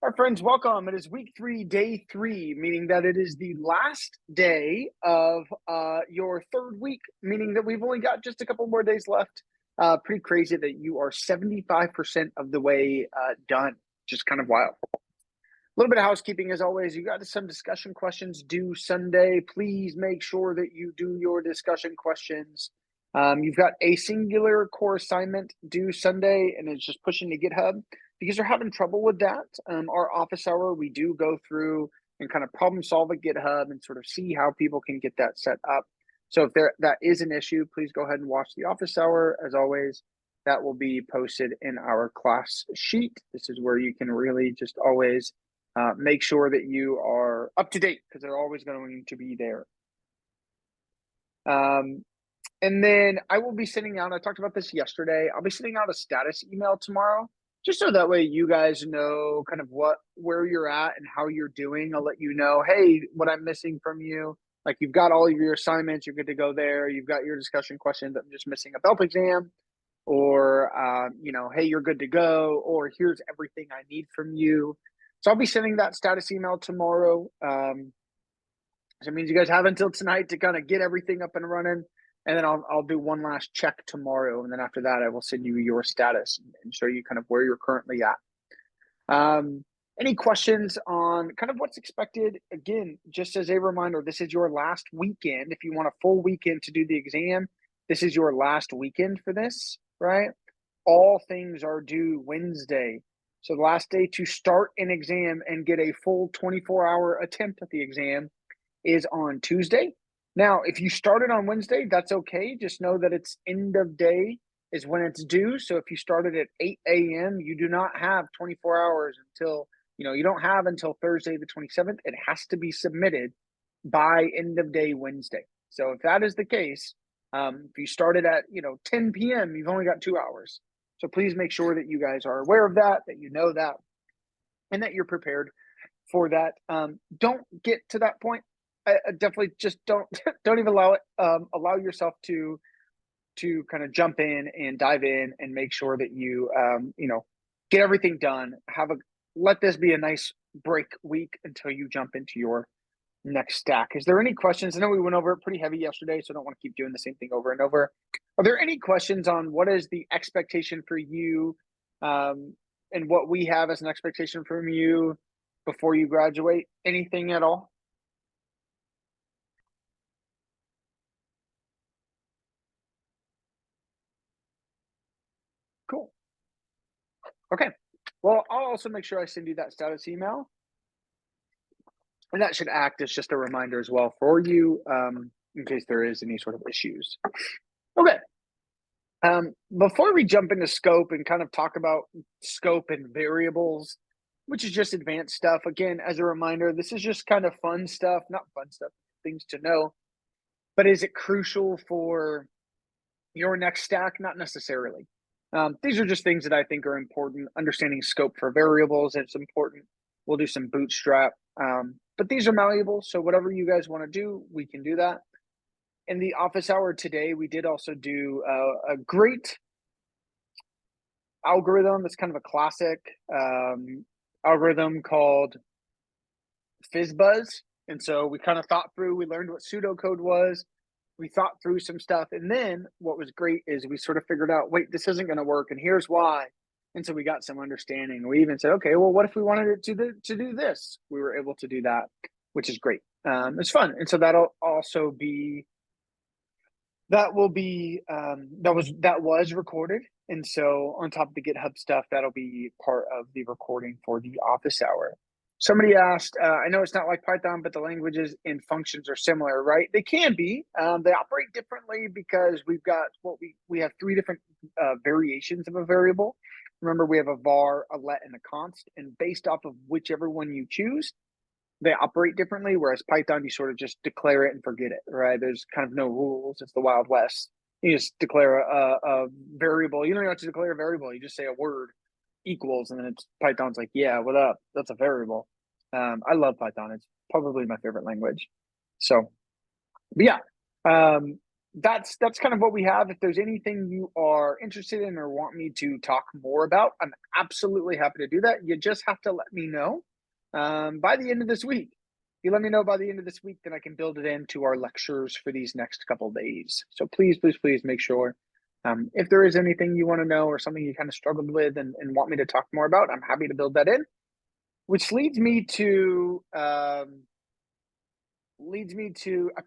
Our friends, welcome. It is week 3, day 3, meaning that it is the last day of your third week, meaning that we've only got just a couple more days left. Pretty crazy that you are 75% of the way done. Just kind of wild. A little bit of housekeeping as always. You got some discussion questions due Sunday. Please make sure that you do your discussion questions. You've got a singular core assignment due Sunday, and it's just pushing to GitHub. Because you're having trouble with that, our office hour, we do go through and kind of problem solve at GitHub and sort of see how people can get that set up. So if that is an issue, please go ahead and watch the office hour. As always, that will be posted in our class sheet. This is where you can really just always make sure that you are up to date because they're always going to be there. And then I will be sending out, I talked about this yesterday, I'll be sending out a status email tomorrow, just so that way you guys know kind of where you're at and how you're doing. I'll let you know, hey, what I'm missing from you. Like you've got all of your assignments, you're good to go there. You've got your discussion questions. I'm just missing a BELP exam, or hey, you're good to go, or here's everything I need from you. So I'll be sending that status email tomorrow. So it means you guys have until tonight to kind of get everything up and running. And then I'll do one last check tomorrow. And then after that, I will send you your status and show you kind of where you're currently at. Any questions on kind of what's expected? Again, just as a reminder, this is your last weekend. If you want a full weekend to do the exam, this is your last weekend for this, right? All things are due Wednesday. So the last day to start an exam and get a full 24-hour attempt at the exam is on Tuesday. Now, if you started on Wednesday, that's okay. Just know that it's end of day is when it's due. So if you started at 8 a.m., you do not have 24 hours until, you don't have until Thursday, the 27th. It has to be submitted by end of day Wednesday. So if that is the case, if you started at, 10 p.m., you've only got 2 hours. So please make sure that you guys are aware of that you know that, and that you're prepared for that. Don't get to that point. I definitely just don't even allow it. Allow yourself to kind of jump in and dive in and make sure that you get everything done. Let this be a nice break week until you jump into your next stack. Is there any questions? I know we went over it pretty heavy yesterday, so I don't want to keep doing the same thing over and over. Are there any questions on what is the expectation for you, and what we have as an expectation from you before you graduate? Anything at all? Cool. Okay. Well, I'll also make sure I send you that status email. And that should act as just a reminder as well for you, in case there is any sort of issues. Okay. Before we jump into scope and kind of talk about scope and variables, which is just advanced stuff, again, as a reminder, this is just kind of fun stuff, not fun stuff, things to know. But is it crucial for your next stack? Not necessarily. These are just things that I think are important. Understanding scope for variables is important. We'll do some bootstrap, but these are malleable. So whatever you guys want to do, we can do that. In the office hour today, we did also do a great algorithm. That's kind of a classic algorithm called FizzBuzz. And so we kind of thought through, we learned what pseudocode was. We thought through some stuff. And then what was great is we sort of figured out, wait, this isn't going to work. And here's why. And so we got some understanding. We even said, okay, well, what if we wanted it to do this? We were able to do that, which is great. It's fun. And so that'll also be, that was recorded. And so on top of the GitHub stuff, that'll be part of the recording for the office hour. Somebody asked, I know it's not like Python, but the languages and functions are similar, right? They can be. They operate differently because we've got we have 3 different variations of a variable. Remember, we have a var, a let, and a const, and based off of whichever one you choose, they operate differently. Whereas Python, you sort of just declare it and forget it, right? There's kind of no rules. It's the Wild West. You just declare a variable. You don't even have to declare a variable. You just say a word equals, and then Python's like, yeah, what up? That's a variable. I love Python. It's probably my favorite language. So, but yeah, that's kind of what we have. If there's anything you are interested in or want me to talk more about, I'm absolutely happy to do that. You just have to let me know by the end of this week. If you let me know by the end of this week, then I can build it into our lectures for these next couple days. So please, please, please make sure. If there is anything you want to know or something you kind of struggled with and want me to talk more about, I'm happy to build that in. Which leads me to I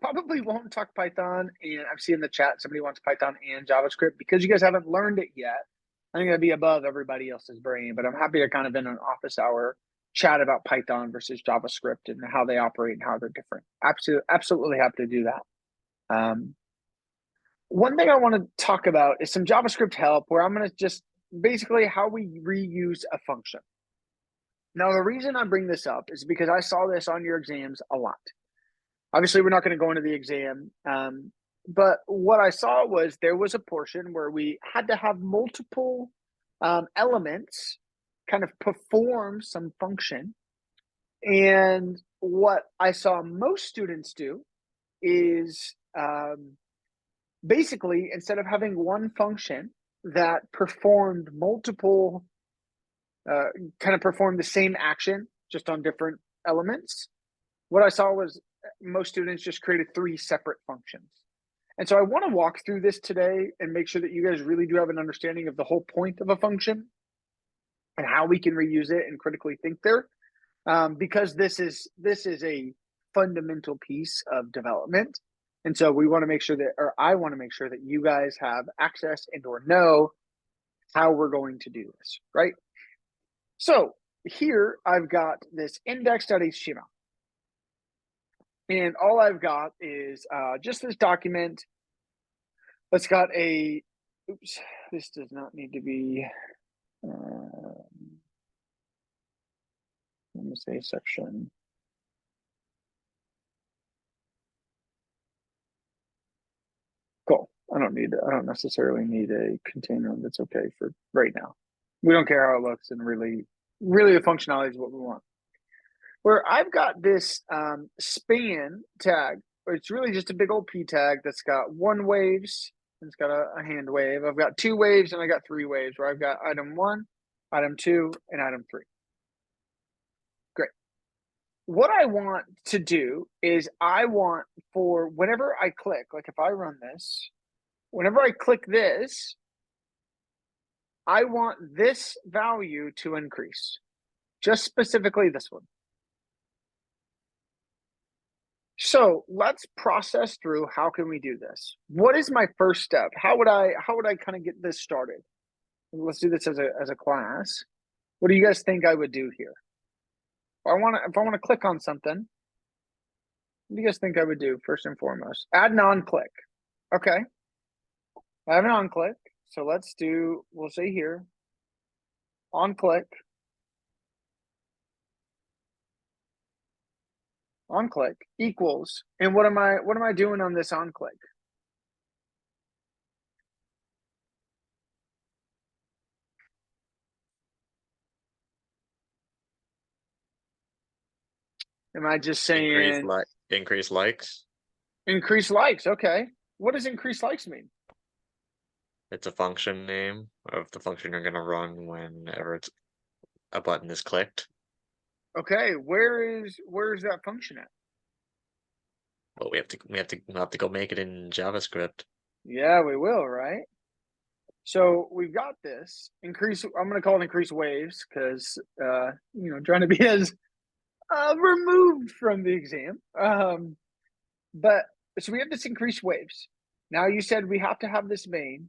probably won't talk Python, and I've seen in the chat somebody wants Python and JavaScript because you guys haven't learned it yet. I think that'd be above everybody else's brain, but I'm happy to kind of in an office hour chat about Python versus JavaScript and how they operate and how they're different. Absolutely happy to do that. One thing I want to talk about is some JavaScript help where I'm going to just basically how we reuse a function. Now, the reason I bring this up is because I saw this on your exams a lot. Obviously, we're not going to go into the exam, but what I saw was there was a portion where we had to have multiple elements kind of perform some function. And what I saw most students do is basically, instead of having one function that performed multiple, kind of performed the same action just on different elements, what I saw was most students just created 3 separate functions. And so I want to walk through this today and make sure that you guys really do have an understanding of the whole point of a function and how we can reuse it and critically think there. Because this is a fundamental piece of development. And so we want to make sure that, or I want to make sure that you guys have access and or know how we're going to do this, right? So here I've got this index.html. And all I've got is just this document that's got a, oops, this does not need to be, let me say section. Cool. I don't necessarily need a container. That's okay for right now. We don't care how it looks, and really the functionality is what we want. Where I've got this span tag, it's really just a big old P tag that's got 1 waves, and it's got a hand wave. I've got 2 waves, and I got 3 waves, where I've got item 1, item 2, and item 3. Great. What I want to do is I want for whenever I click, like if I run this, whenever I click this, I want this value to increase, just specifically this one. So let's process through how can we do this. What is my first step? How would I kind of get this started? Let's do this as a class. What do you guys think I would do here? If I want to click on something, what do you guys think I would do first and foremost? Add an on-click. Okay. I have an on-click. So we'll say here, on-click. On-click equals, and what am I doing on this on-click? Am I just saying increase likes? Increase likes, okay. What does increase likes mean? It's a function name of the function you're gonna run whenever a button is clicked. Okay, where's that function at? Well, we'll have to go make it in JavaScript. Yeah, we will, right? So we've got this increase. I'm going to call it increase waves because, trying to be as removed from the exam. But so we have this increase waves. Now you said we have to have this main.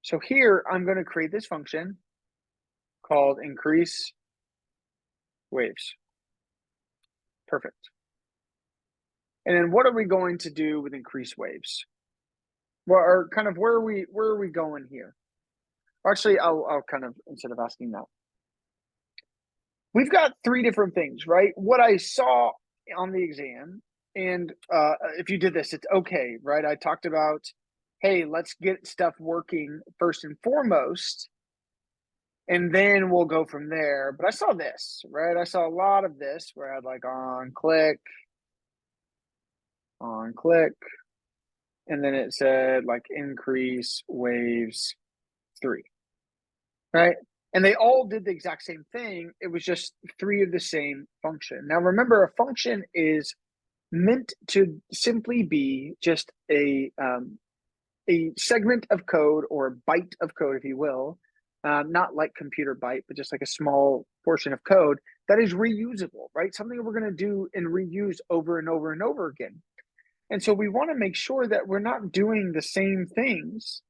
So here I'm going to create this function called increase waves. Perfect. And then what are we going to do with increase waves? Well, or kind of where are we going here? Actually, I'll kind of, instead of asking that, we've got 3 different things, right? What I saw on the exam, and if you did this, it's okay, right? I talked about, hey, let's get stuff working first and foremost, and then we'll go from there. But I saw this, right? I saw a lot of this where I had like on click, and then it said like increase waves 3, right? And they all did the exact same thing. It was just 3 of the same function. Now remember, a function is meant to simply be just a segment of code, or a byte of code, if you will, not like computer byte, but just like a small portion of code that is reusable, right? Something we're going to do and reuse over and over and over again. And so we want to make sure that we're not doing the same things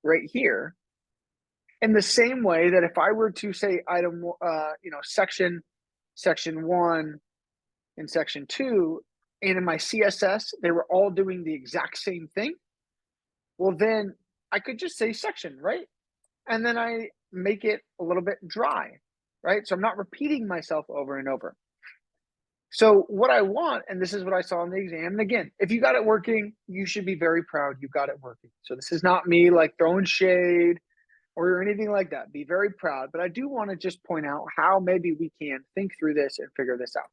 right here in the same way that if I were to say item, section 1 and section 2, and in my CSS, they were all doing the exact same thing. Well, then I could just say section, right? And then I make it a little bit dry, right? So I'm not repeating myself over and over. So what I want, and this is what I saw in the exam, and again, if you got it working, you should be very proud you got it working. So this is not me like throwing shade or anything like that. Be very proud. But I do want to just point out how maybe we can think through this and figure this out.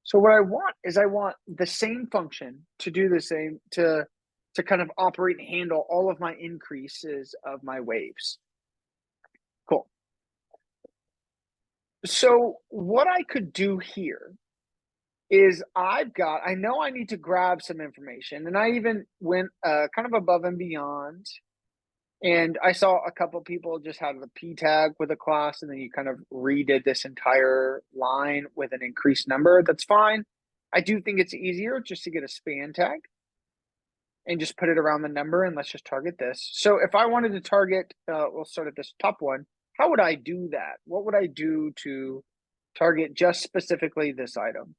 So what I want is I want the same function to do the same, to kind of operate and handle all of my increases of my waves. Cool. So what I could do here is I know I need to grab some information, and I even went kind of above and beyond. And I saw a couple people just had the P tag with a class, and then you kind of redid this entire line with an increased number. That's fine. I do think it's easier just to get a span tag and just put it around the number, and let's just target this. So if I wanted to target, we'll start at this top one. How would I do that? What would I do to target just specifically this item?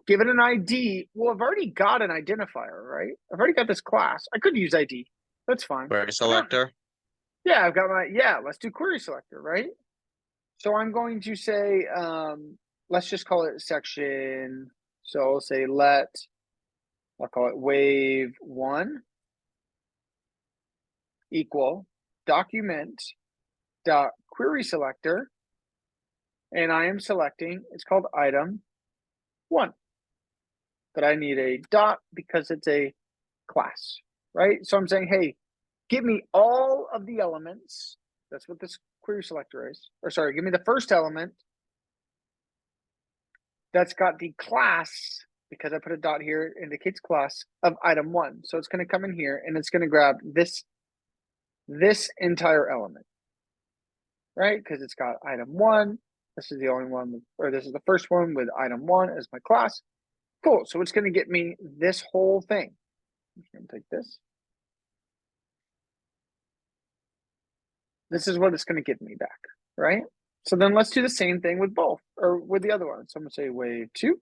Give it an ID. Well, I've already got an identifier, right? I've already got this class. I could use ID. That's fine. Query selector. Yeah, I've got let's do query selector, right? So I'm going to say, let's just call it section. So I'll say I'll call it wave 1 equal document dot query selector. And I am selecting, it's called item 1. But I need a dot because it's a class, right? So I'm saying, hey, give me all of the elements. That's what this query selector is. Or sorry, give me the first element that's got the class, because I put a dot here, indicates class of item 1. So it's going to come in here and it's going to grab this entire element, right? Because it's got item 1. This is the only one, or this is the first one with item 1 as my class. Cool. So it's going to get me this whole thing. I'm just going to take this. This is what it's going to give me back, right? So then let's do the same thing with both, or with the other one. So I'm going to say wave 2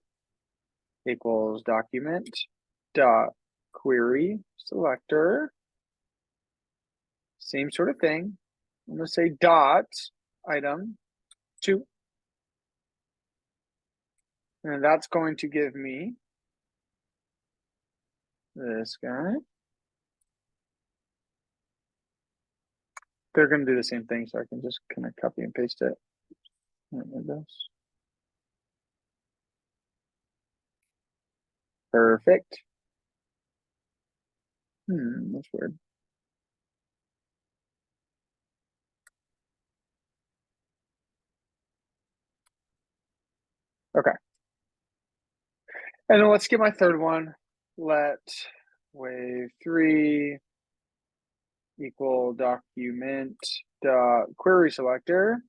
equals document dot query selector. Same sort of thing. I'm going to say dot item 2. And that's going to give me this guy. They're going to do the same thing, so I can just kind of copy and paste it. Perfect. That's weird. Okay. And then let's get my third one. Let wave 3 equal document dot query selector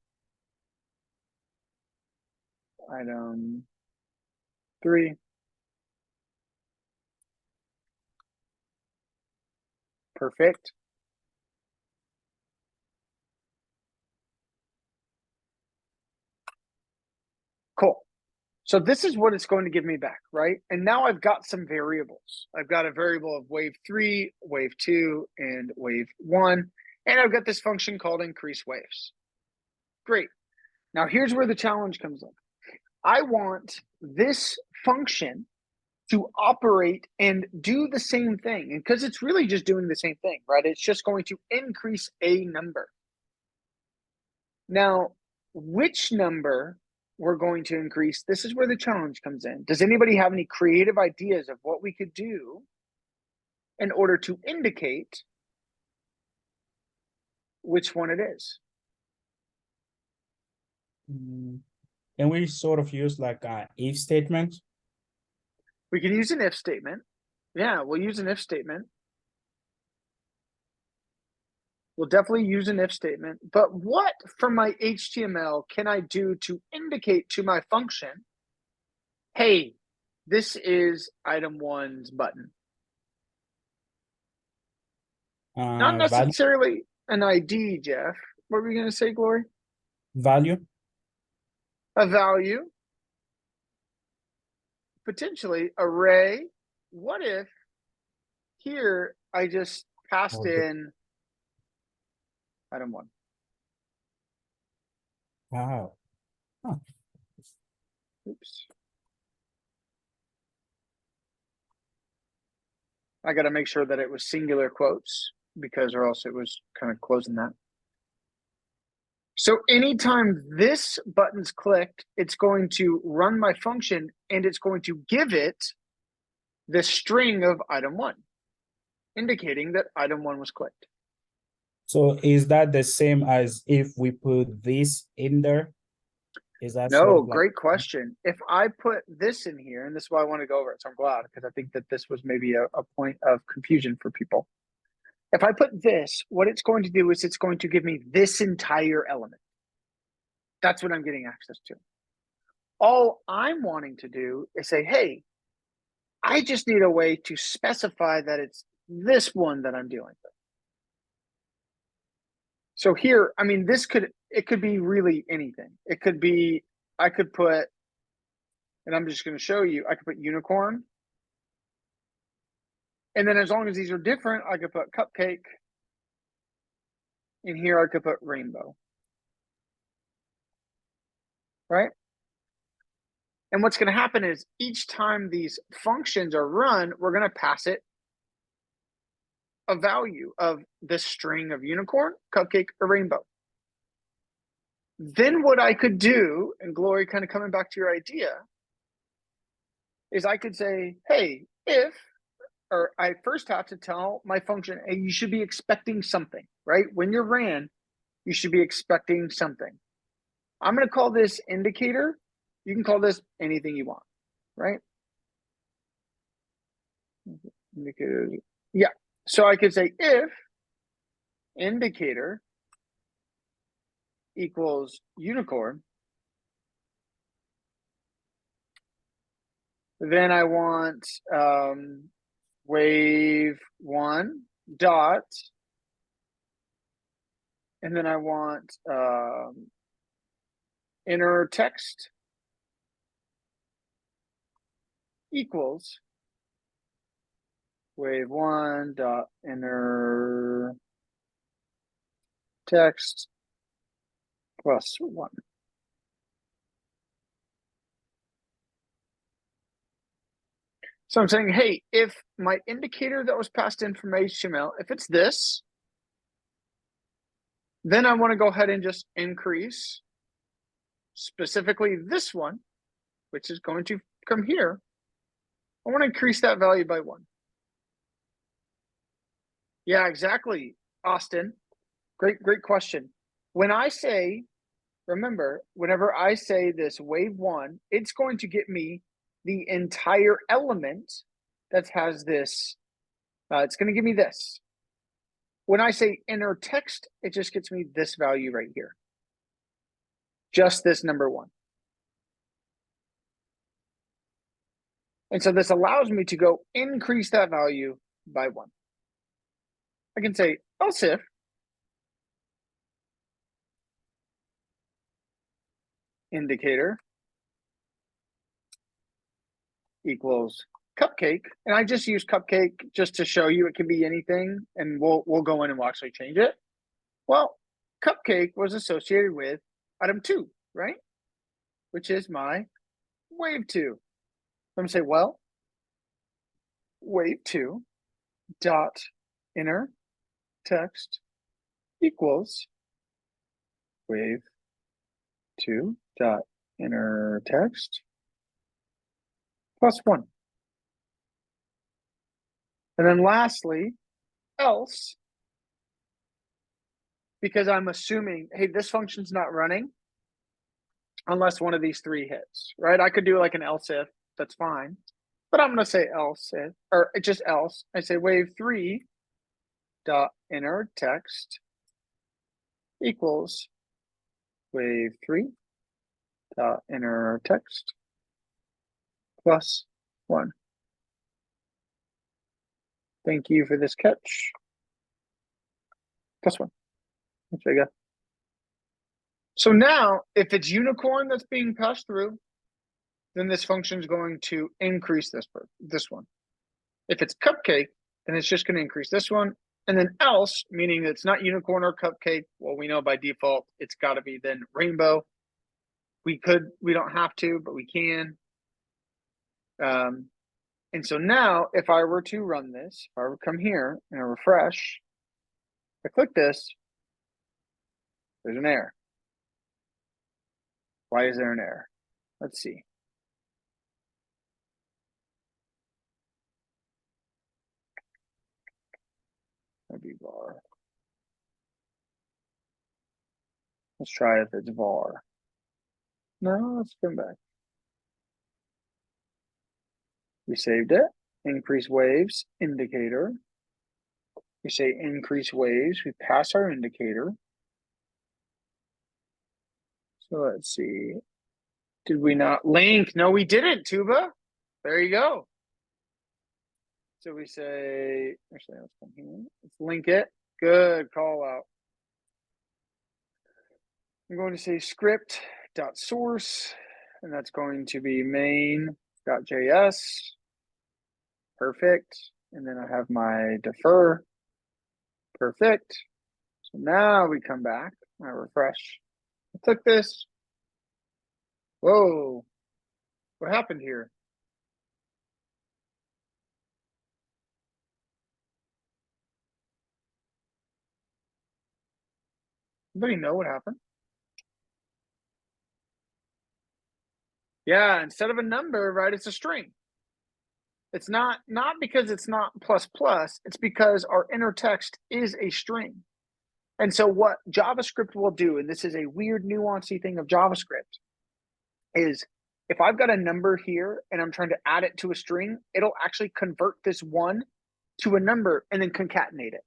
item 3. Perfect. Cool. So this is what it's going to give me back, right? And now I've got some variables. I've got a variable of wave 3, wave 2, and wave 1. And I've got this function called increase waves. Great. Now here's where the challenge comes in. I want this function to operate and do the same thing. And because it's really just doing the same thing, right? It's just going to increase a number. Now, which number we're going to increase. This is where the challenge comes in. Does anybody have any creative ideas of what we could do in order to indicate which one it is? Can we sort of use like a if statement? We can use an if statement. Yeah, we'll use an if statement. We'll definitely use an if statement. But what from my HTML can I do to indicate to my function, hey, this is item one's button? Not Value, necessarily an ID, Jeff. What were we going to say, Glory? value. A value. Potentially array. What if here I just passed Okay. in item one? Wow. Oops. I got to make sure that it was singular quotes because or else it was kind of closing that. So anytime this button's clicked, it's going to run my function and it's going to give it the string of item one, indicating that item one was clicked. So is that the same as if we put this in there? Is that No, sort of like, great question. If I put this in here, and this is why I want to go over it, so I'm glad because I think that this was maybe a point of confusion for people. If I put this, what it's going to do is it's going to give me this entire element. That's what I'm getting access to. All I'm wanting to do is say, hey, I just need a way to specify that it's this one that I'm dealing with. So here, I mean, it could be really anything. It could be, I could put, and I'm just going to show you, I could put unicorn. And then as long as these are different, I could put cupcake. And here I could put rainbow. Right? And what's going to happen is each time these functions are run, we're going to pass it a value of this string of unicorn, cupcake, or rainbow. Then what I could do, and Glory, kind of coming back to your idea, is I could say, hey, if, or I first have to tell my function, hey, you should be expecting something, right? When you're ran, you should be expecting something. I'm going to call this indicator. You can call this anything you want, right? Indicator. Yeah. So I could say if indicator equals unicorn, then I want wave one dot, and then I want inner text equals wave one dot inner text plus one. So I'm saying, hey, if my indicator that was passed in from HTML, if it's this, then I want to go ahead and just increase specifically this one, which is going to come here. I want to increase that value by one. Yeah, exactly, Austin. Great question. When I say, remember, whenever I say this wave one, it's going to get me the entire element that has this. It's going to give me this. When I say inner text, it just gets me this value right here. Just this number one. And so this allows me to go increase that value by one. I can say else if indicator equals cupcake, and I just use cupcake just to show you it can be anything, and we'll go in and we'll actually change it. Well, cupcake was associated with item two, right? Which is my wave two. I'm gonna say, well, wave two dot inner text equals wave 2 dot inner text plus 1. And then lastly, else, because I'm assuming, hey, this function's not running unless one of these 3 hits, right? I could do like an else if, that's fine. But I'm gonna say else if, or just else. I say wave 3 dot inner text equals wave 3 dot inner text plus 1. Thank you for this catch. Plus 1. There you go. So now, if it's unicorn that's being passed through, then this function is going to increase this one. If it's cupcake, then it's just going to increase this one. And then else, meaning it's not unicorn or cupcake. Well, we know by default, it's got to be then rainbow. We don't have to, but we can. And so now if I were to run this, if I were to come here and I refresh, I click this, there's an error. Why is there an error? Let's see. Maybe var. Let's try if it's var. No, let's come back. We saved it. Increase waves, indicator. We say increase waves. We pass our indicator. So let's see. Did we not link? No, we didn't, Tuba. There you go. So we say, actually, let's come here. Let's link it. Good call out. I'm going to say script.source, and that's going to be main.js. Perfect. And then I have my defer. Perfect. So now we come back. I refresh. I click this. Whoa. What happened here? Anybody know what happened? Yeah, instead of a number, right, it's a string. It's not because it's not plus plus, it's because our inner text is a string. And so what JavaScript will do, and this is a weird nuancy thing of JavaScript, is if I've got a number here and I'm trying to add it to a string, it'll actually convert this 1 to a number and then concatenate it.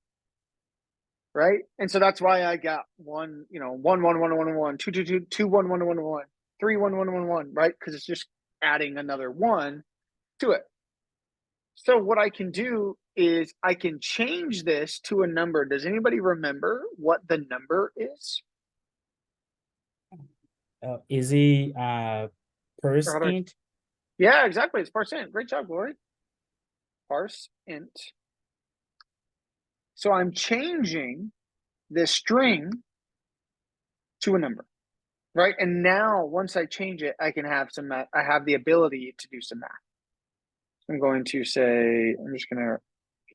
Right? And so that's why I got 1, 1, 1, 1, 1, 1, 2, 2, 2, 2, 1, 1, 1, 1, 3, 1, 1, 1, 1, right? Because it's just adding another 1 to it. So what I can do is I can change this to a number. Does anybody remember what the number is? Is it parse int? Yeah, exactly. It's parse int. Great job, Glory. Parse int. So I'm changing this string to a number, right? And now once I change it, I can have some math. I have the ability to do some math. I'm going to say,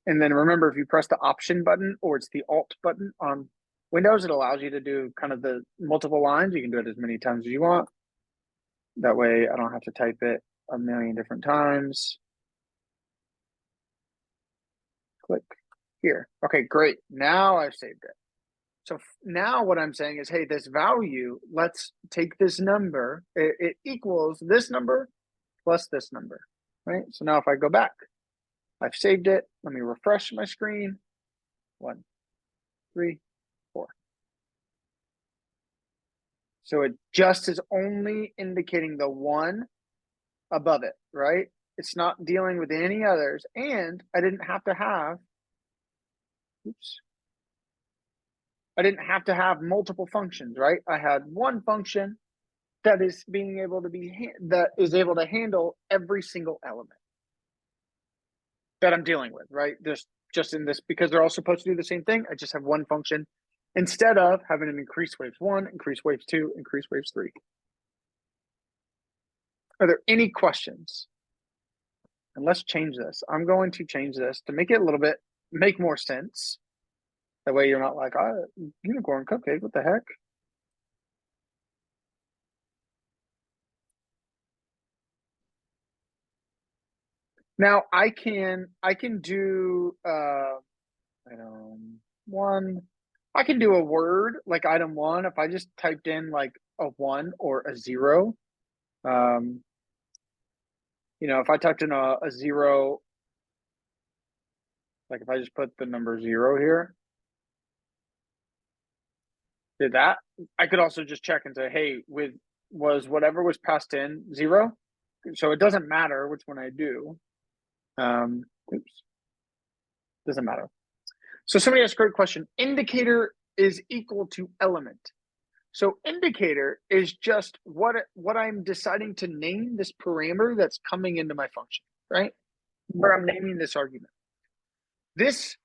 and then remember, if you press the option button or it's the alt button on Windows, it allows you to do kind of the multiple lines. You can do it as many times as you want. That way I don't have to type it a million different times. Click here. Okay, great. Now I've saved it. So now what I'm saying is, hey, this value, let's take this number. It equals this number plus this number, right? So now if I go back, I've saved it. Let me refresh my screen. 1, 3, 4. So it just is only indicating the 1 above it, right? It's not dealing with any others. And I didn't have to have, I didn't have to have multiple functions, right? I had one function that is being able to that is able to handle every single element that I'm dealing with, right? There's just in this, because they're all supposed to do the same thing. I just have one function instead of having an increase waves 1, increase waves 2, increase waves 3. Are there any questions? And let's change this. I'm going to change this to make it a little bit, make more sense. That way you're not like, unicorn cupcake, what the heck? Now I can do item one. I can do a word like item one if I just typed in like a one or a zero. You know, if I typed in a zero, like if I just put the number zero here, did that, I could also just check and say, hey, was whatever was passed in zero? So it doesn't matter which one I do. Oops. Doesn't matter. So somebody asked a great question. Indicator is equal to element. So indicator is just what I'm deciding to name this parameter that's coming into my function, right? Where I'm naming this argument. This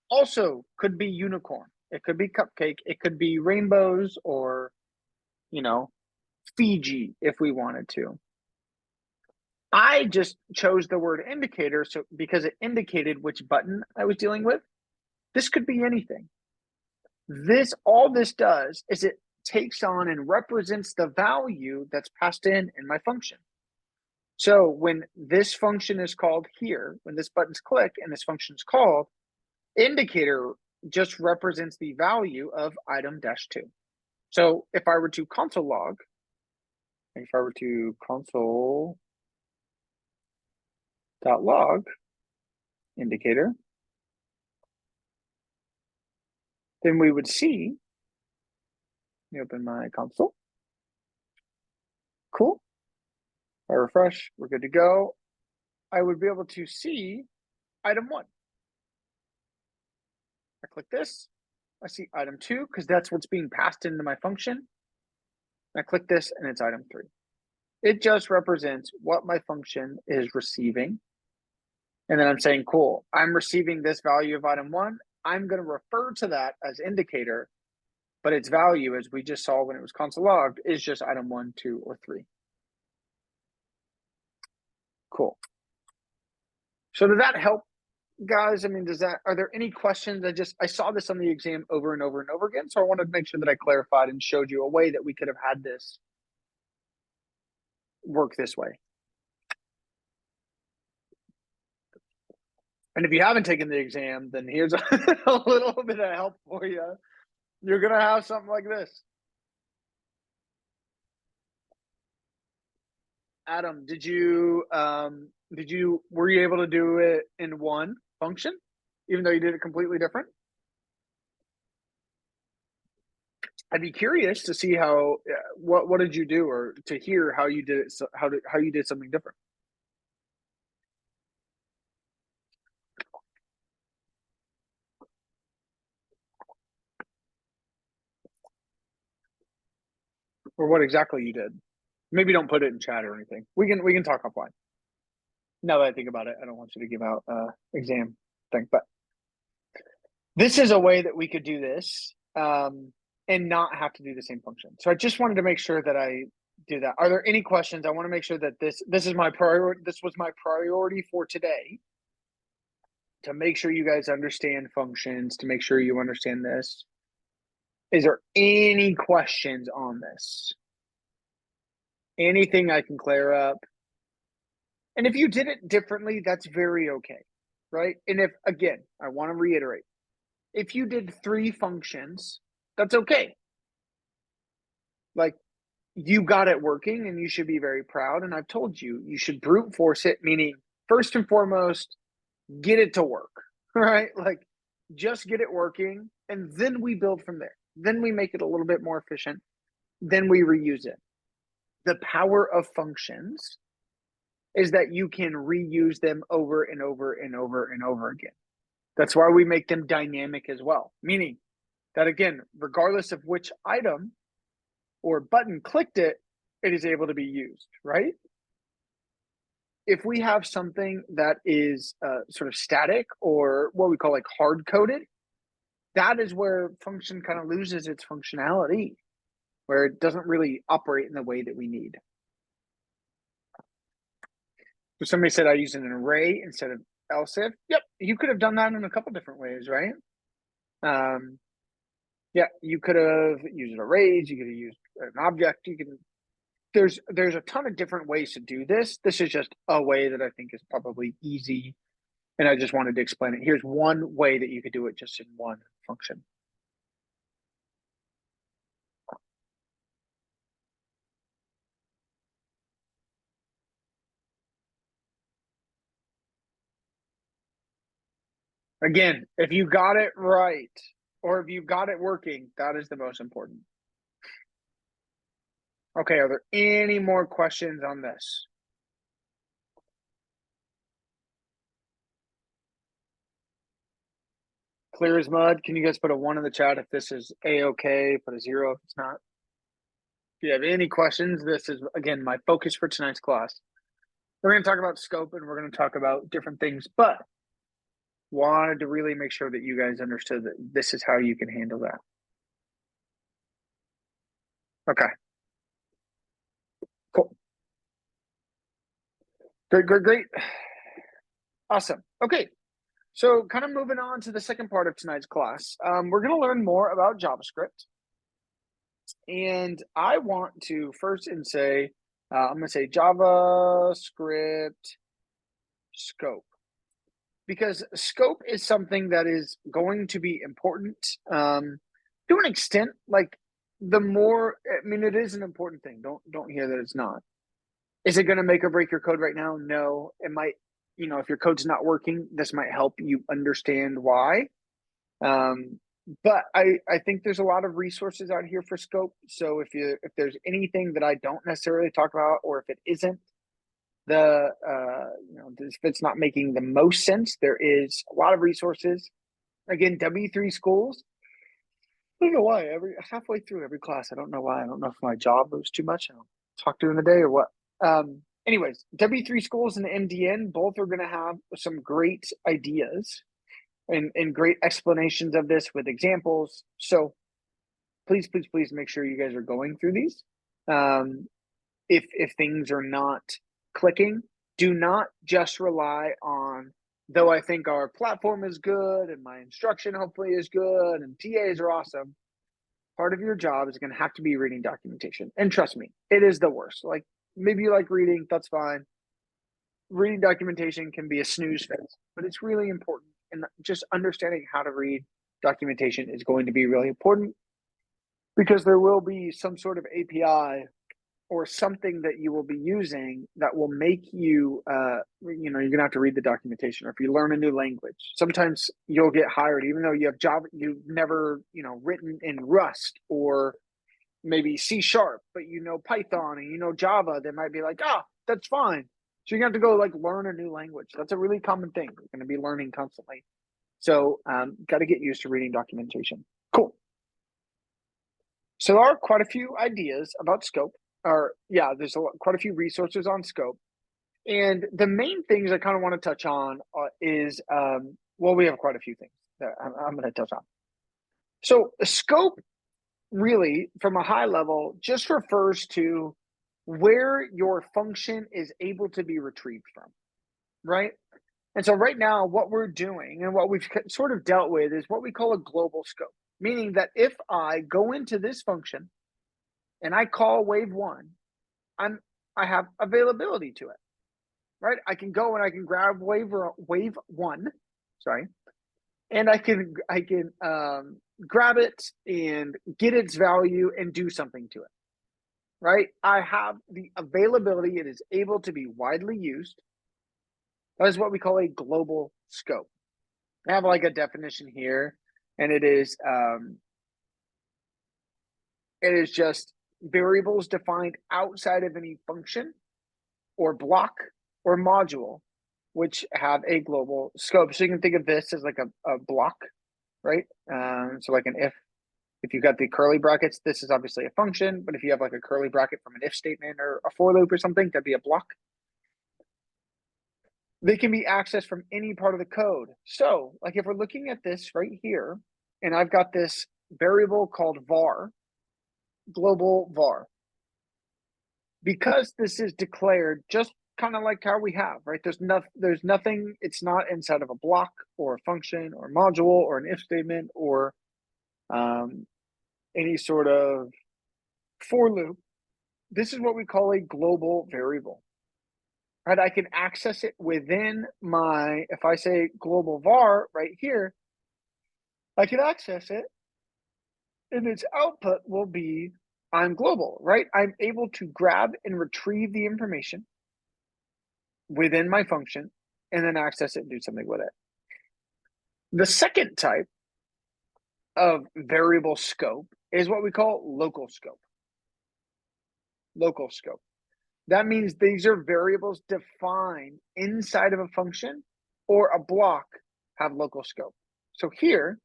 also could be unicorn. It could be cupcake. It could be rainbows or, you know, Fiji if we wanted to. I just chose the word indicator so because it indicated which button I was dealing with. This could be anything. All this does is it takes on and represents the value that's passed in my function. So when this function is called here, when this button's clicked and this function is called, indicator just represents the value of item -2. So if I were to console log, if I were to console.log indicator, then we would see, let me open my console. Cool. If I refresh, we're good to go. I would be able to see item 1. I click this, I see item 2 because that's what's being passed into my function. I click this and it's item 3. It just represents what my function is receiving. And then I'm saying, cool, I'm receiving this value of item 1. I'm going to refer to that as indicator, but its value, as we just saw when it was console logged, is just item 1, 2, or 3. Cool. So does that help, guys? I mean, are there any questions? I saw this on the exam over and over and over again, so I wanted to make sure that I clarified and showed you a way that we could have had this work this way. And if you haven't taken the exam, then here's a little bit of help for you. You're going to have something like this. Adam, were you able to do it in one function, even though you did it completely different? I'd be curious to see how, what did you do, or to hear how you did it, how you did something different. Or what exactly you did. Maybe don't put it in chat or anything. We can talk offline. Now that I think about it, I don't want you to give out exam thing, but this is a way that we could do this and not have to do the same function. So I just wanted to make sure that I do that. Are there any questions? I want to make sure that this is my priority. This was my priority for today, to make sure you guys understand functions, to make sure you understand this. Is there any questions on this? Anything I can clear up? And if you did it differently, that's very okay, right? And if, again, I want to reiterate, if you did 3 functions, that's okay. Like, you got it working and you should be very proud. And I've told you, you should brute force it, meaning first and foremost, get it to work, right? Like, just get it working, and then we build from there. Then we make it a little bit more efficient. Then we reuse it. The power of functions is that you can reuse them over and over and over and over again. That's why we make them dynamic as well, meaning that, again, regardless of which item or button clicked it, it is able to be used, right? If we have something that is sort of static, or what we call like hard-coded, that is where function kind of loses its functionality, where it doesn't really operate in the way that we need. So somebody said I use an array instead of else if. Yep, you could have done that in a couple different ways, right? Yeah, you could have used arrays, you could have used an object, you can there's a ton of different ways to do this. This is just a way that I think is probably easy, and I just wanted to explain it. Here's one way that you could do it just in one function. Again, if you got it right, or if you got it working, that is the most important. Okay, are there any more questions on this? Clear as mud. Can you guys put a 1 in the chat if this is a-okay? Put a 0 if it's not. If you have any questions, this is, again, my focus for tonight's class. We're going to talk about scope and we're going to talk about different things, but wanted to really make sure that you guys understood that this is how you can handle that. Okay. Cool. Great. Awesome. Okay. So kind of moving on to the second part of tonight's class. We're going to learn more about JavaScript. And I want to first say, I'm going to say JavaScript scope. Because scope is something that is going to be important to an extent. Like the more, I mean, it is an important thing. Don't hear that it's not. Is it going to make or break your code right now? No. It might, you know, if your code's not working, this might help you understand why. But I think there's a lot of resources out here for scope. So if there's anything that I don't necessarily talk about, or if it isn't if it's not making the most sense, there is a lot of resources. Again, W3 schools. I don't know why halfway through every class, I don't know why. I don't know if my job was too much. I don't talk during the day or what. Anyways, W3 schools and MDN both are going to have some great ideas and great explanations of this with examples. So please make sure you guys are going through these. If things are not clicking, do not just rely on, though I think our platform is good and my instruction hopefully is good and TAs are awesome. Part of your job is going to have to be reading documentation. And trust me, it is the worst. Like maybe you like reading, that's fine. Reading documentation can be a snooze fest, but it's really important. And just understanding how to read documentation is going to be really important because there will be some sort of API or something that you will be using that will make you, you're going to have to read the documentation. Or if you learn a new language, sometimes you'll get hired, even though you have Java, you've never, written in Rust or maybe C#, but you know Python and you know Java. They might be like, that's fine. So you're going to have to go like learn a new language. That's a really common thing. You're going to be learning constantly. So got to get used to reading documentation. Cool. So there are quite a few ideas about scope. There's quite a few resources on scope. And the main things I kind of want to touch on is, we have quite a few things that I'm going to touch on. So scope really, from a high level, just refers to where your function is able to be retrieved from, right? And so right now, what we're doing and what we've sort of dealt with is what we call a global scope, meaning that if I go into this function and I call wave 1, I have availability to it, right? I can go and I can grab wave 1, and I can grab it and get its value and do something to it, right? I have the availability. It is able to be widely used. That is what we call a global scope. I have like a definition here, and it is just variables defined outside of any function or block or module, which have a global scope. So you can think of this as like a block, right? So like an if you've got the curly brackets, this is obviously a function, but if you have like a curly bracket from an if statement or a for loop or something, that'd be a block. They can be accessed from any part of the code. So like if we're looking at this right here, and I've got this variable called var, global var. Because this is declared just kind of like how we have, right? There's nothing, it's not inside of a block or a function or a module or an if statement or any sort of for loop. this is what we call a global variable. Right? I can access it within my, if I say global var right here, I can access it and its output will be I'm global, right? I'm able to grab and retrieve the information within my function and then access it and do something with it. The second type of variable scope is what we call local scope. Local scope. That means these are variables defined inside of a function or a block have local scope. So here,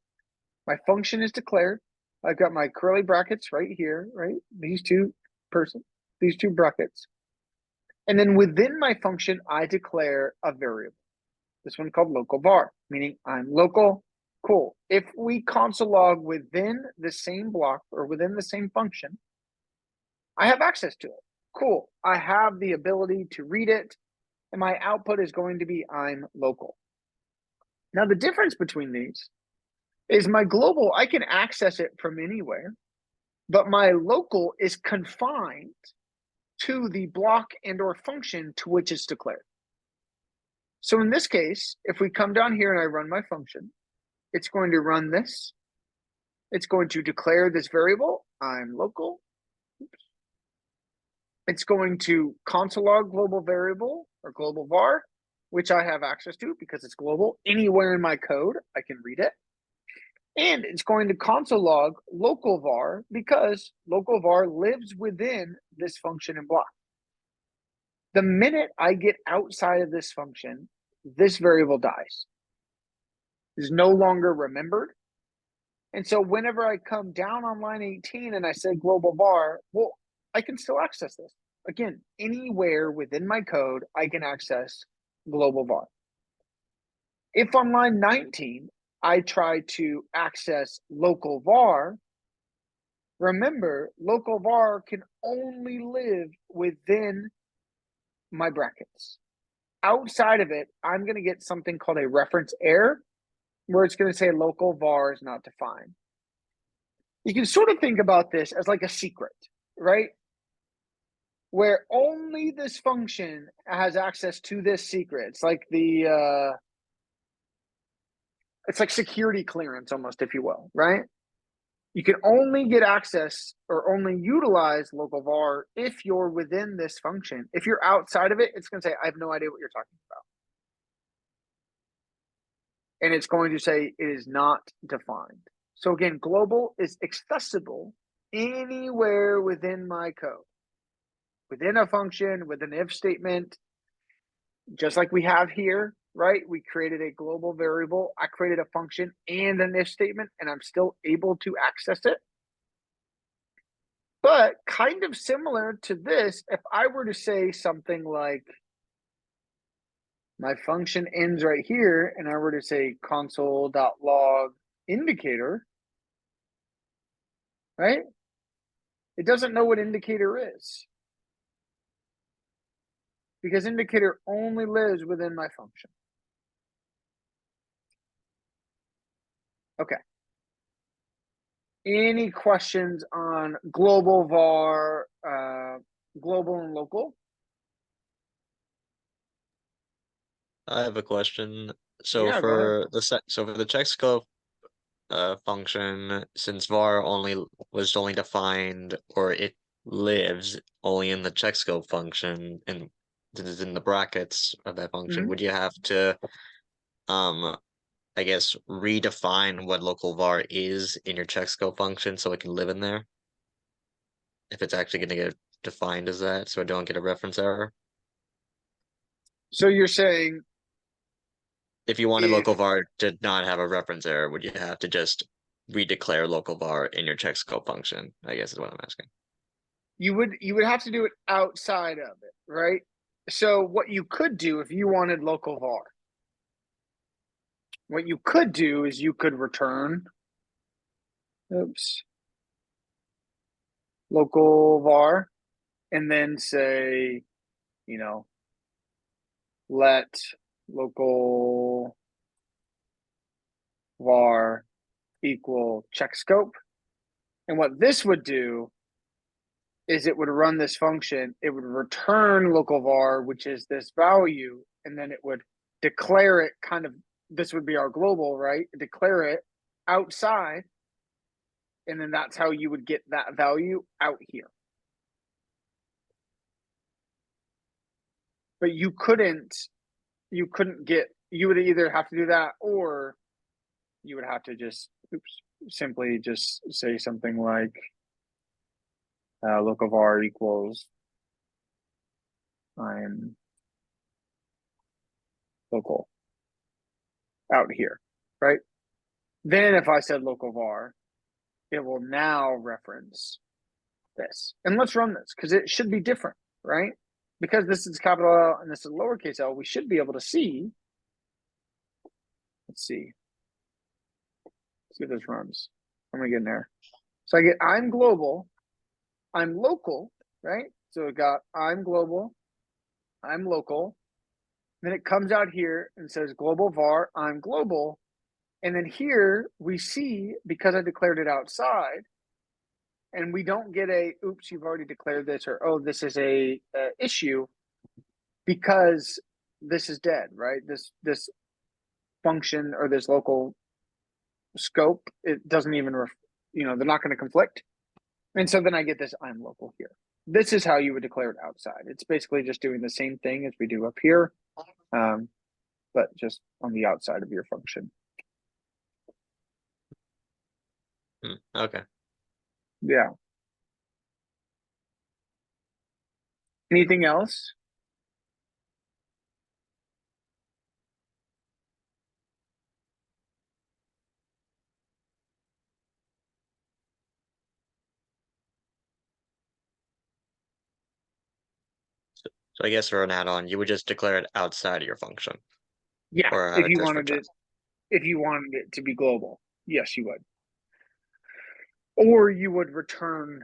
my function is declared. I've got my curly brackets right here, right? These two brackets. And then within my function, I declare a variable. This one called local var, meaning I'm local. Cool. If we console log within the same block or within the same function, I have access to it. Cool. I have the ability to read it, and my output is going to be I'm local. Now, the difference between these is my global, I can access it from anywhere, but my local is confined to the block and or function to which it's declared. So in this case, if we come down here and I run my function, it's going to run this. It's going to declare this variable, I'm local. Oops. It's going to console log global variable or global var, which I have access to because it's global. Anywhere in my code, I can read it. And it's going to console log local var because local var lives within this function and block. The minute I get outside of this function, this variable dies. Is no longer remembered. And so whenever I come down on line 18 and I say global var, well, I can still access this. Again, anywhere within my code, I can access global var. If on line 19, I try to access local var, remember, local var can only live within my brackets. Outside of it, I'm going to get something called a reference error, where it's going to say local var is not defined. You can sort of think about this as like a secret, right? Where only this function has access to this secret. It's like it's like security clearance almost, if you will, right? You can only get access or only utilize local var if you're within this function. If you're outside of it, it's going to say, I have no idea what you're talking about. And it's going to say it is not defined. So again, global is accessible anywhere within my code. Within a function, with an if statement, just like we have here, right? We created a global variable. I created a function and an if statement, and I'm still able to access it. But kind of similar to this, if I were to say something like, my function ends right here, and I were to say console.log indicator, right? It doesn't know what indicator is. Because indicator only lives within my function. Okay. Any questions on global var, global and local? I have a question. So Yeah, go ahead. for the check scope function, since var was only defined, or it lives only in the check scope function and is in the brackets of that function, Mhm. would you have to I guess redefine what local var is in your check scope function so it can live in there? If it's actually gonna get defined as that, so I don't get a reference error. So you're saying If you wanted if local var to not have a reference error, would you have to just redeclare local var in your check scope function? I guess is what I'm asking. you would have to do it outside of it, right? So what you could do if you wanted local var, what you could do is you could return, oops, local var, and then say, let local var equal check scope. And what this would do is it would run this function, it would return local var, which is this value, and then it would declare it kind of, this would be our global, right? Declare it outside, and then that's how you would get that value out here. But you couldn't get, you would either have to do that, or you would have to just, simply just say something like local var equals I'm local out here, right? Then if I said local var, it will now reference this. And let's run this because it should be different, right? Because this is capital L and this is lowercase l, we should be able to see. Let's see. Let's see if this runs. I'm gonna get in there. So I get I'm global, I'm local, right? So it got I'm global, I'm local. Then it comes out here and says global var, I'm global. And then here we see, because I declared it outside, and we don't get a, oops, you've already declared this, or, oh, this is a issue, because this is dead, right? This function or this local scope, it doesn't even, they're not going to conflict. And so then I get this I'm local here. This is how you would declare it outside. It's basically just doing the same thing as we do up here, but just on the outside of your function. Okay. Yeah. Anything else? So I guess for an add-on, you would just declare it outside of your function. Yeah, Or have if it you just wanted return. it, if you wanted it to be global, yes, you would. Or you would return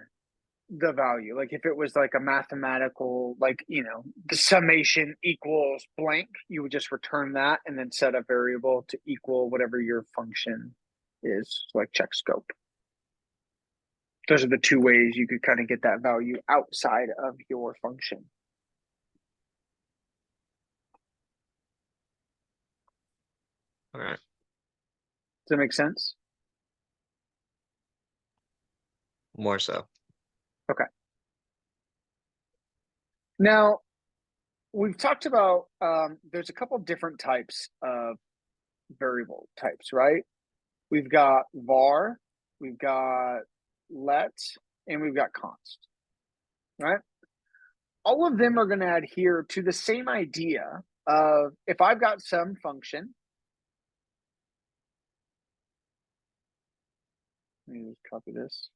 the value. Like if it was like a mathematical, like, the summation equals blank, you would just return that and then set a variable to equal whatever your function is, like check scope. Those are the two ways you could kind of get that value outside of your function. All right. Does that make sense? More so. Now, we've talked about, there's a couple different types of variable types, right? We've got var, we've got let, and we've got const, right? All of them are going to adhere to the same idea of, if I've got some function, let me just copy this.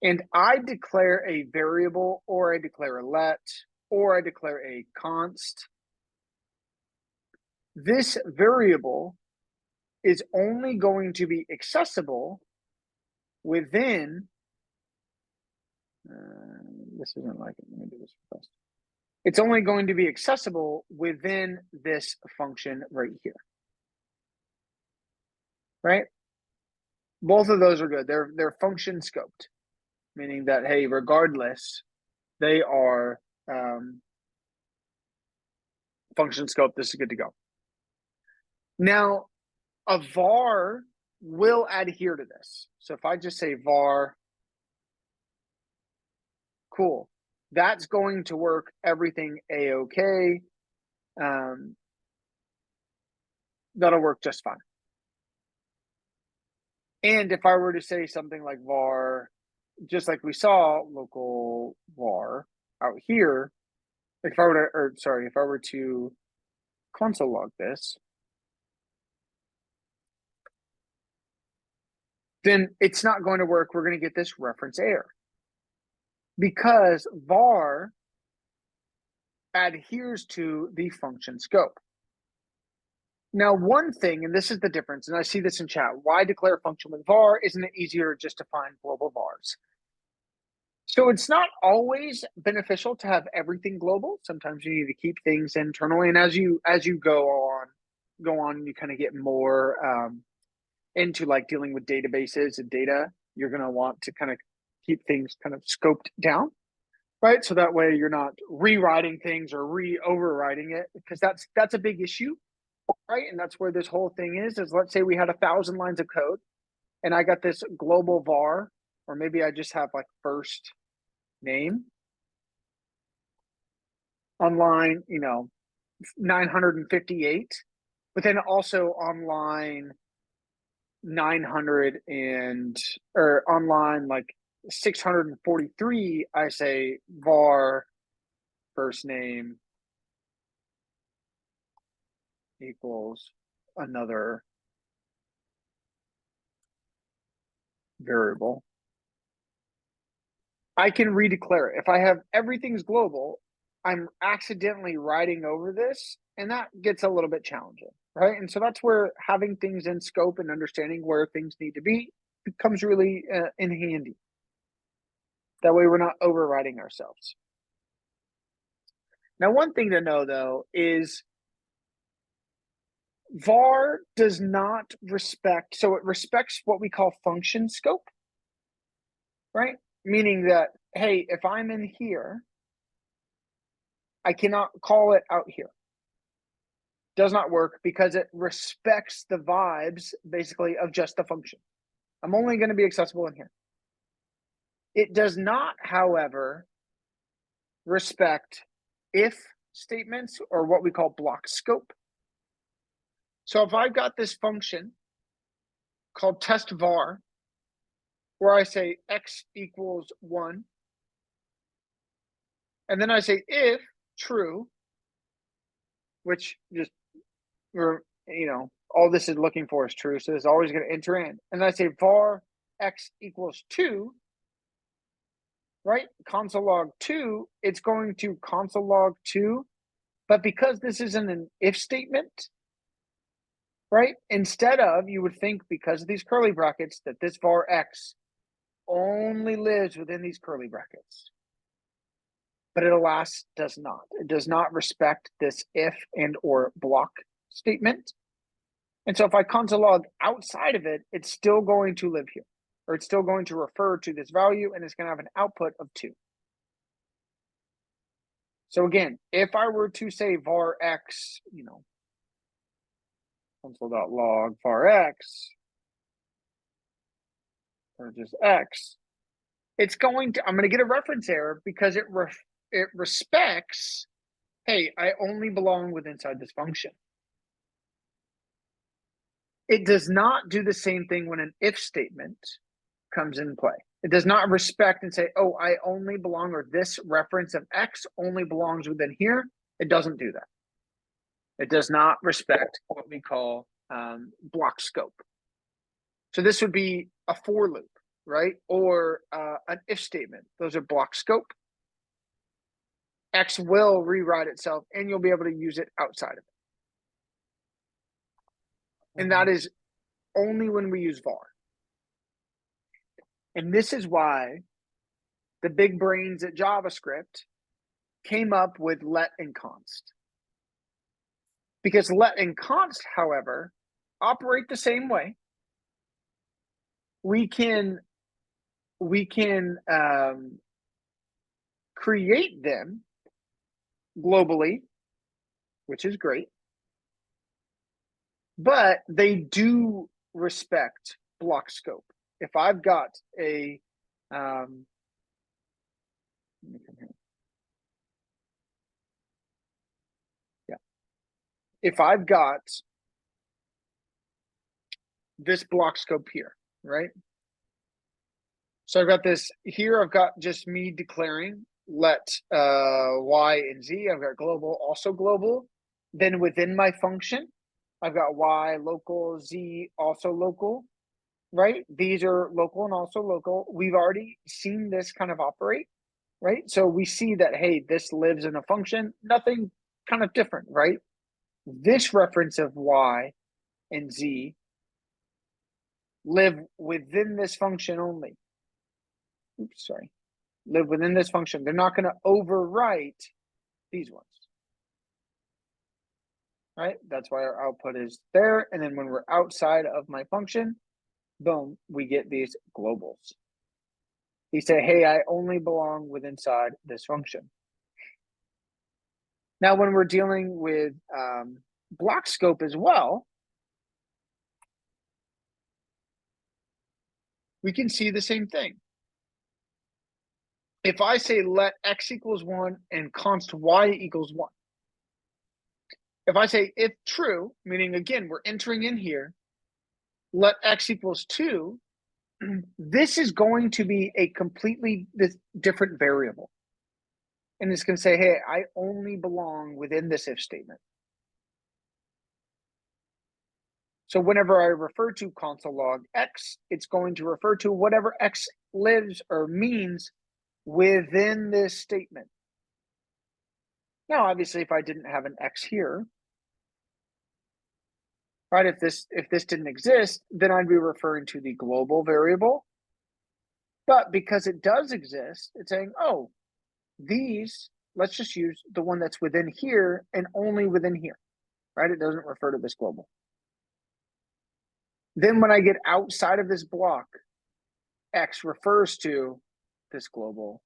And I declare a variable, or I declare a let, or I declare a const. This variable is only going to be accessible within, this isn't like it. Let me do this first. It's only going to be accessible within this function right here. Right? Both of those are good. They're function scoped, meaning that, hey, regardless, they are function scope. This is good to go. Now, a var will adhere to this. So if I just say var, cool, that's going to work everything a-okay. That'll work just fine. And if I were to say something like var, just like we saw, local var out here, if I were to console log this, then it's not going to work. We're going to get this reference error because var adheres to the function scope. Now, one thing, and this is the difference, and I see this in chat, why declare a function with var? Isn't it easier just to find global vars? So it's not always beneficial to have everything global. Sometimes you need to keep things internally, and as you go on, you kind of get more into like dealing with databases and data. you're going to want to kind of keep things kind of scoped down, right? So that way you're not rewriting things or overriding it, because that's a big issue, right? And that's where this whole thing is let's say we had 1,000 lines of code and I got this global var, or maybe I just have like first name on line, 958, but then also on line 900 or on line like 643, I say var first name equals another variable. I can redeclare it. If I have everything's global, I'm accidentally writing over this, and that gets a little bit challenging, right? And so that's where having things in scope and understanding where things need to be becomes really in handy. That way we're not overriding ourselves. Now, one thing to know though is var does not respect, so it respects what we call function scope, right? Meaning that, hey, if I'm in here, I cannot call it out here. Does not work because it respects the vibes basically of just the function. I'm only going to be accessible in here. It does not, however, respect if statements or what we call block scope. So if I've got this function called test var, where I say x equals 1, and then I say if true, which just, all this is looking for is true, so it's always going to enter in. And I say var x equals 2, right? Console log 2, it's going to console log 2, but because this isn't an if statement, right? Instead of, you would think because of these curly brackets that this var x only lives within these curly brackets. But it alas does not. It does not respect this if and or block statement. And so if I console log outside of it, it's still going to live here, or it's still going to refer to this value, and it's going to have an output of 2. So again, if I were to say var x, console.log var x, or just x, it's going to, I'm going to get a reference error because it respects, hey, I only belong with inside this function. It does not do the same thing when an if statement comes in play. It does not respect and say, oh, I only belong, or this reference of x only belongs within here. It doesn't do that. It does not respect what we call block scope. So this would be a for loop, right? Or an if statement. Those are block scope. X will rewrite itself, and you'll be able to use it outside of it. And that is only when we use var. And this is why the big brains at JavaScript came up with let and const. Because let and const, however, operate the same way. We can create them globally, which is great. But they do respect block scope. If I've got a if I've got this block scope here, right? So I've got this here, I've got just me declaring let y and z, I've got global, also global. Then within my function, I've got y local, z also local, right? These are local and also local. We've already seen this kind of operate, right? So we see that, hey, this lives in a function, nothing kind of different, right? This reference of y and z live within this function only. Oops, sorry. Live within this function. They're not going to overwrite these ones. Right? That's why our output is there. And then when we're outside of my function, boom, we get these globals. You say, hey, I only belong with inside this function. Now, when we're dealing with block scope as well, we can see the same thing. If I say let x equals 1 and const y equals 1, if I say if true, meaning again, we're entering in here, let x equals 2, this is going to be a completely different variable. And it's going to say, hey, I only belong within this if statement. So whenever I refer to console log x, it's going to refer to whatever x lives or means within this statement. Now, obviously, if I didn't have an x here, right, if this didn't exist, then I'd be referring to the global variable. But because it does exist, it's saying, oh, these, let's just use the one that's within here and only within here, right? It doesn't refer to this global. Then when I get outside of this block, x refers to this global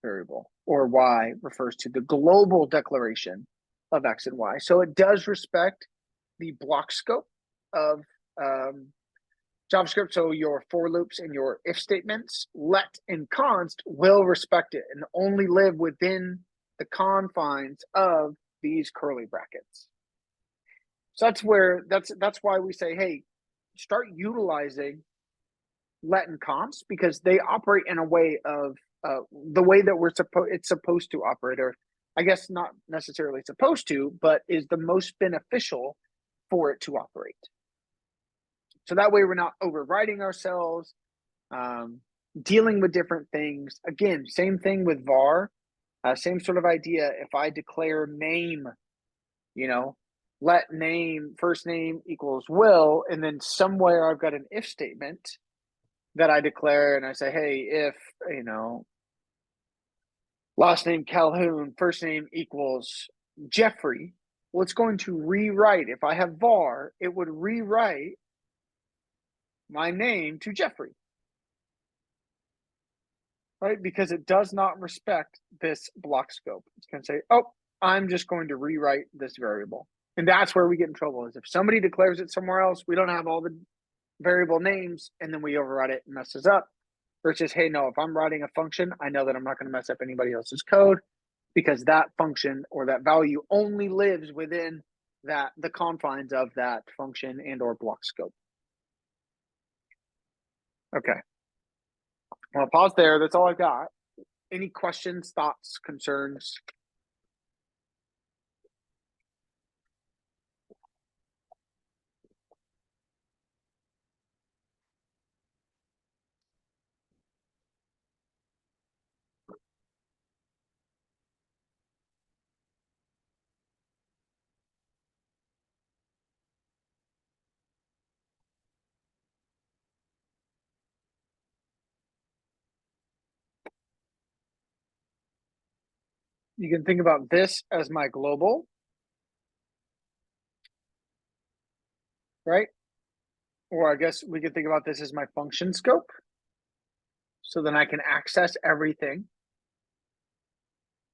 variable, or y refers to the global declaration of x and y. So it does respect the block scope of JavaScript. So your for loops and your if statements, let and const, will respect it and only live within the confines of these curly brackets. So that's why we say, hey, start utilizing let and const, because they operate in a way of the way that it's supposed to operate, or I guess not necessarily supposed to, but is the most beneficial for it to operate. So that way we're not overriding ourselves, dealing with different things. Again, same thing with var, same sort of idea. If I declare name, let name, first name equals Will, and then somewhere I've got an if statement that I declare, and I say, hey, if, last name Calhoun, first name equals Jeffrey, well, it's going to rewrite. If I have var, it would rewrite my name to Jeffrey, right? Because it does not respect this block scope. It's going to say, oh, I'm just going to rewrite this variable. And that's where we get in trouble, is if somebody declares it somewhere else, we don't have all the variable names, and then we override it and messes up. Versus, hey, no, if I'm writing a function, I know that I'm not going to mess up anybody else's code, because that function or that value only lives within the confines of that function and or block scope. Okay. I'll pause there. That's all I got. Any questions, thoughts, concerns? You can think about this as my global, right? Or I guess we could think about this as my function scope. So then I can access everything,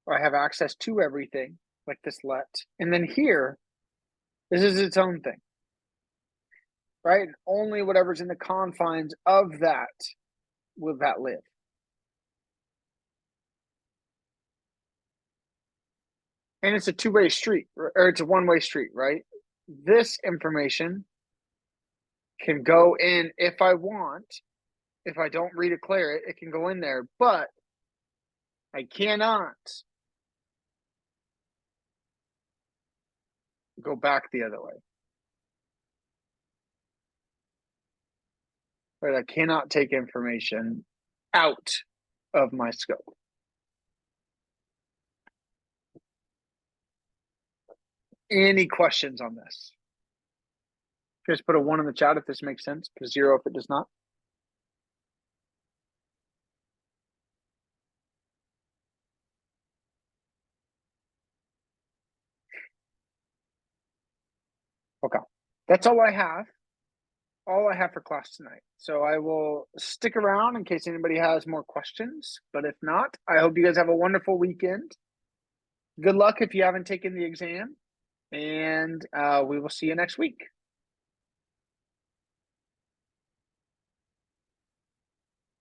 or I have access to everything, like this let. And then here, this is its own thing, right? And only whatever's in the confines of that will that live. And it's a two-way street, or it's a one-way street, right? This information can go in if I want. If I don't redeclare it, it can go in there, but I cannot go back the other way. Right? I cannot take information out of my scope. Any questions on this? Just put a 1 in the chat if this makes sense, put a 0 if it does not. Okay, that's all I have. all I have for class tonight. So I will stick around in case anybody has more questions. But if not, I hope you guys have a wonderful weekend. Good luck if you haven't taken the exam, and we will see you next week.